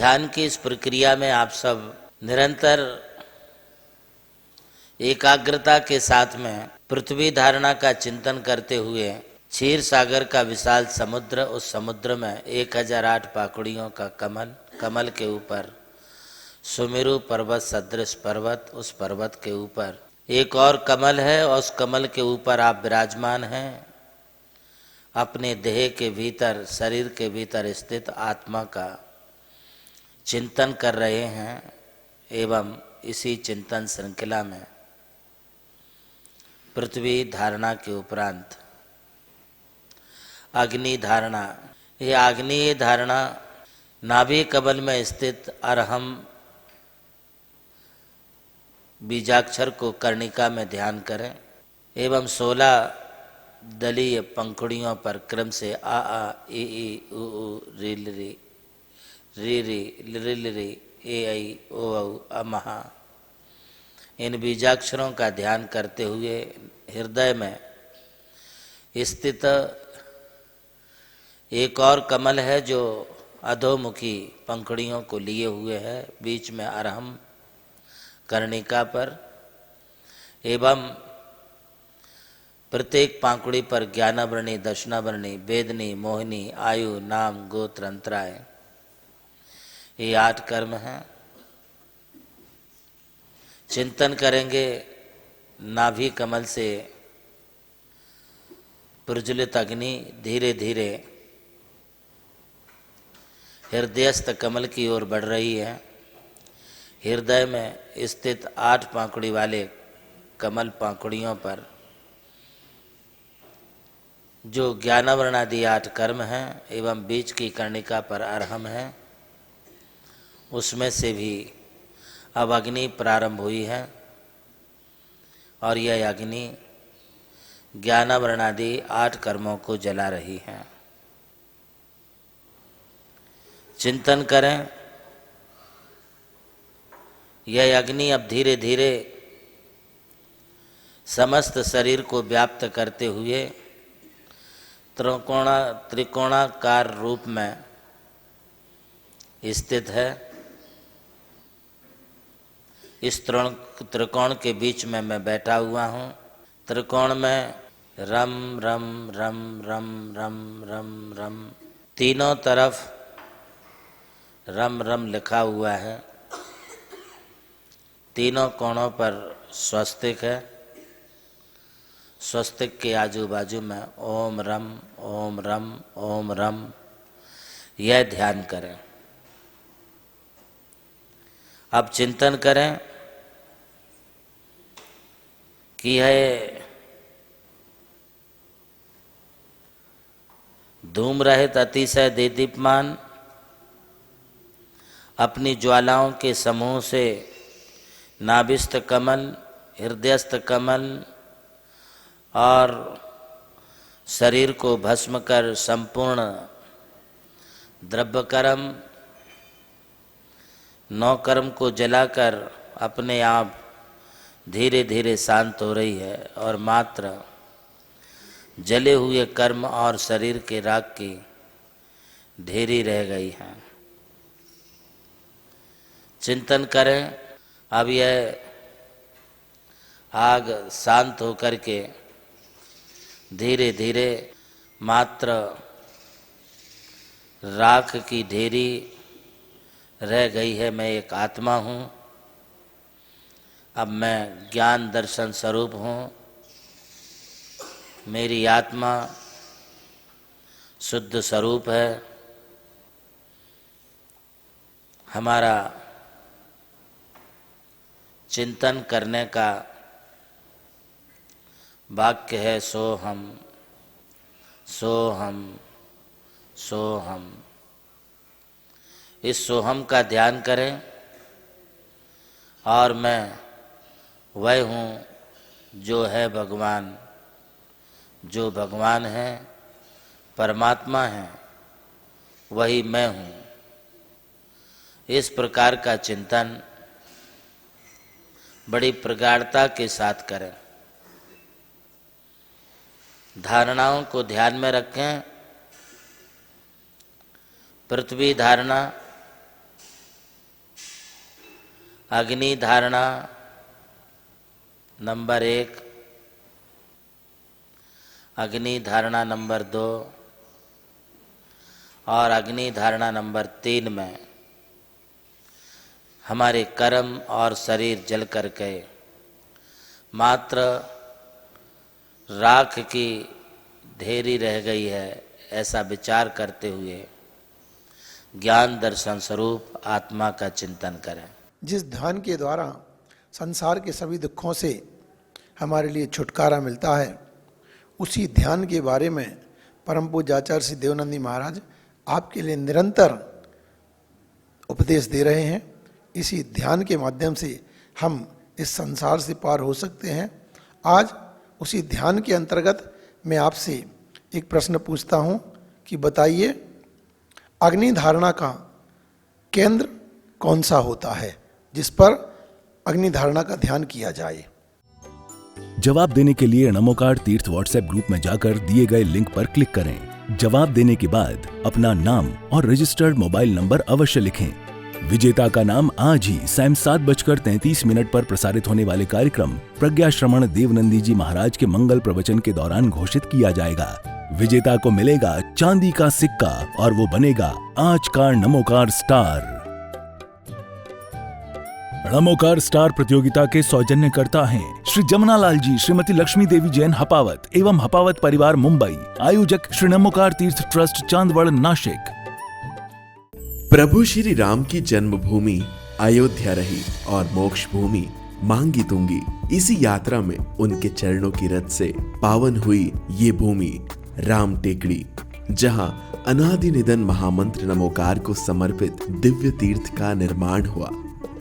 ध्यान की इस प्रक्रिया में आप सब निरंतर एकाग्रता के साथ में पृथ्वी धारणा का चिंतन करते हुए क्षीर सागर का विशाल समुद्र, उस समुद्र में 1008 पाखुड़ियों का कमल, कमल के ऊपर सुमेरु पर्वत सदृश पर्वत, उस पर्वत के ऊपर एक और कमल है और उस कमल के ऊपर आप विराजमान हैं। अपने देह के भीतर, शरीर के भीतर स्थित आत्मा का चिंतन कर रहे हैं एवं इसी चिंतन श्रृंखला में पृथ्वी धारणा के उपरांत अग्नि धारणा, ये आग्नेय धारणा नाभि कमल में स्थित अरहम बीजाक्षर को कर्णिका में ध्यान करें एवं 16 दलीय पंखुड़ियों पर क्रम से आ ई उ री री री री री री ए आई ओ औ अमहा, इन बीजाक्षरों का ध्यान करते हुए हृदय में स्थित एक और कमल है जो अधोमुखी पंखुड़ियों को लिए हुए है, बीच में अरहम कर्णिका पर एवं प्रत्येक पांखुड़ी पर ज्ञानावरणी, दशनावरणी, वेदनी, मोहिनी, आयु, नाम, गोत्र, अंतराय, ये 8 कर्म हैं। चिंतन करेंगे नाभि कमल से प्रज्वलित अग्नि धीरे धीरे हृदयस्थ कमल की ओर बढ़ रही है। हृदय में स्थित 8 पांखुड़ी वाले कमल पांखुड़ियों पर जो ज्ञानावरणादि 8 कर्म हैं एवं बीच की कर्णिका पर अरहम है, उसमें से भी अब अग्नि प्रारंभ हुई है और यह अग्नि ज्ञानावरणादि 8 कर्मों को जला रही है। चिंतन करें, यह अग्नि अब धीरे धीरे समस्त शरीर को व्याप्त करते हुए त्रिकोणाकार रूप में स्थित है। इस त्रिकोण के बीच में मैं बैठा हुआ हूँ। त्रिकोण में रम रम रम रम रम रम रम, तीनों तरफ रम रम लिखा हुआ है। तीनों कोणों पर स्वस्तिक है। स्वस्तिक के आजू बाजू में ओम रम ओम रम ओम रम, यह ध्यान करें। अब चिंतन करें कि यह धूम रहित अतिशय देदीप्यमान अपनी ज्वालाओं के समूह से नाभिस्थ कमल, हृदयस्थ कमल और शरीर को भस्म कर संपूर्ण द्रव्यकर्म 9 कर्म को जलाकर अपने आप धीरे धीरे शांत हो रही है और मात्र जले हुए कर्म और शरीर के राग की ढेरी रह गई है। चिंतन करें, अब यह आग शांत होकर के धीरे धीरे मात्र राख की ढेरी रह गई है। मैं एक आत्मा हूँ, अब मैं ज्ञान दर्शन स्वरूप हूँ। मेरी आत्मा शुद्ध स्वरूप है। हमारा चिंतन करने का वाक्य है सोहम सोहम सोहम। इस सोहम का ध्यान करें और मैं वह हूँ जो है भगवान, जो भगवान है, परमात्मा है, वही मैं हूँ। इस प्रकार का चिंतन बड़ी प्रगाढ़ता के साथ करें। धारणाओं को ध्यान में रखें। पृथ्वी धारणा अग्नि धारणा नंबर 1, अग्नि धारणा नंबर 2 और अग्नि धारणा नंबर 3 में हमारे कर्म और शरीर जल करके मात्र राख की ढेरी रह गई है, ऐसा विचार करते हुए ज्ञान दर्शन स्वरूप आत्मा का चिंतन करें। जिस ध्यान के द्वारा संसार के सभी दुखों से हमारे लिए छुटकारा मिलता है, उसी ध्यान के बारे में परम पूज्य आचार्य श्री देवनंदी महाराज आपके लिए निरंतर उपदेश दे रहे हैं। इसी ध्यान के माध्यम से हम इस संसार से पार हो सकते हैं। आज उसी ध्यान के अंतर्गत मैं आपसे एक प्रश्न पूछता हूं कि बताइए, अग्नि धारणा का केंद्र कौन सा होता है जिस पर अग्नि धारणा का ध्यान किया जाए? जवाब देने के लिए नमोकार तीर्थ व्हाट्सएप ग्रुप में जाकर दिए गए लिंक पर क्लिक करें। जवाब देने के बाद अपना नाम और रजिस्टर्ड मोबाइल नंबर अवश्य लिखें। विजेता का नाम आज ही शाम 7:33 पर प्रसारित होने वाले कार्यक्रम प्रज्ञा श्रमण देवनंदी जी महाराज के मंगल प्रवचन के दौरान घोषित किया जाएगा। विजेता को मिलेगा चांदी का सिक्का और वो बनेगा आज का नमोकार स्टार। नमोकार स्टार प्रतियोगिता के सौजन्यकर्ता हैं श्री जमुनालाल जी, श्रीमती लक्ष्मी देवी जैन हपावत एवं हपावत परिवार मुंबई। आयोजक श्री नमोकार तीर्थ ट्रस्ट चांदवड़ नासिक। प्रभु श्री राम की जन्मभूमि अयोध्या रही और मोक्ष भूमि मांगी तुंगी। इसी यात्रा में उनके चरणों की रथ से पावन हुई ये भूमि राम टेकड़ी, जहां अनादि निधन महामंत्र नमोकार को समर्पित दिव्य तीर्थ का निर्माण हुआ।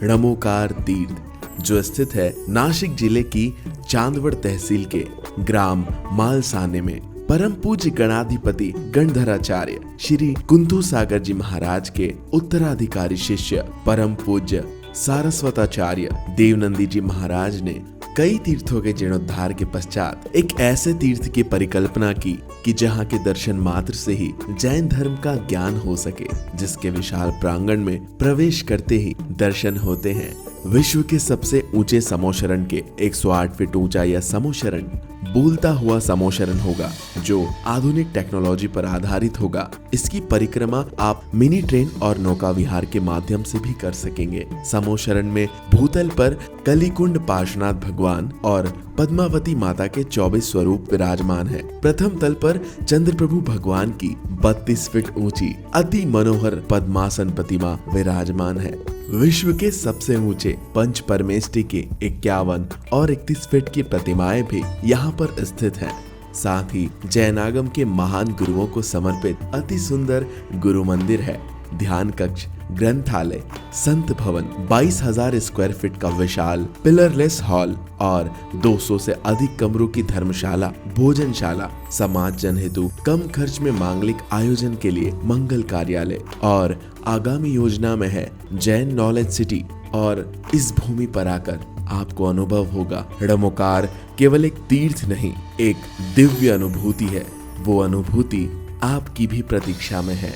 नमोकार तीर्थ जो स्थित है नासिक जिले की चांदवड़ तहसील के ग्राम मालसाने में, परम पूज्य गणाधिपति गणधराचार्य श्री कुंतु सागर जी महाराज के उत्तराधिकारी शिष्य परम पूज्य सारस्वताचार्य देवनंदी जी महाराज ने कई तीर्थों के जीर्णोद्धार के पश्चात एक ऐसे तीर्थ की परिकल्पना की कि जहाँ के दर्शन मात्र से ही जैन धर्म का ज्ञान हो सके, जिसके विशाल प्रांगण में प्रवेश करते ही दर्शन होते हैं विश्व के सबसे ऊंचे समोशरण के 108 फीट ऊंचा यह समोशरण बोलता हुआ समोशरण होगा, जो आधुनिक टेक्नोलॉजी पर आधारित होगा। इसकी परिक्रमा आप मिनी ट्रेन और नौका विहार के माध्यम से भी कर सकेंगे। समोशरण में भूतल पर कलिकुंड पार्श्वनाथ भगवान और पद्मावती माता के 24 स्वरूप विराजमान है। प्रथम तल पर चंद्र प्रभु भगवान की 32 फीट ऊंची अति मनोहर पद्मासन प्रतिमा विराजमान है। विश्व के सबसे ऊंचे पंच परमेष्टि के 51 और 31 फीट की प्रतिमाएं भी यहाँ पर स्थित हैं। साथ ही जैनागम के महान गुरुओं को समर्पित अति सुंदर गुरु मंदिर है। ध्यान कक्ष, ग्रंथालय, संत भवन, 22,000 स्क्वायर फीट का विशाल पिलरलेस हॉल और 200 से अधिक कमरों की धर्मशाला, भोजनशाला, समाज जन हेतु कम खर्च में मांगलिक आयोजन के लिए मंगल कार्यालय और आगामी योजना में है जैन नॉलेज सिटी। और इस भूमि पर आकर आपको अनुभव होगा नमोकार केवल एक तीर्थ नहीं, एक दिव्य अनुभूति है। वो अनुभूति आपकी भी प्रतीक्षा में है।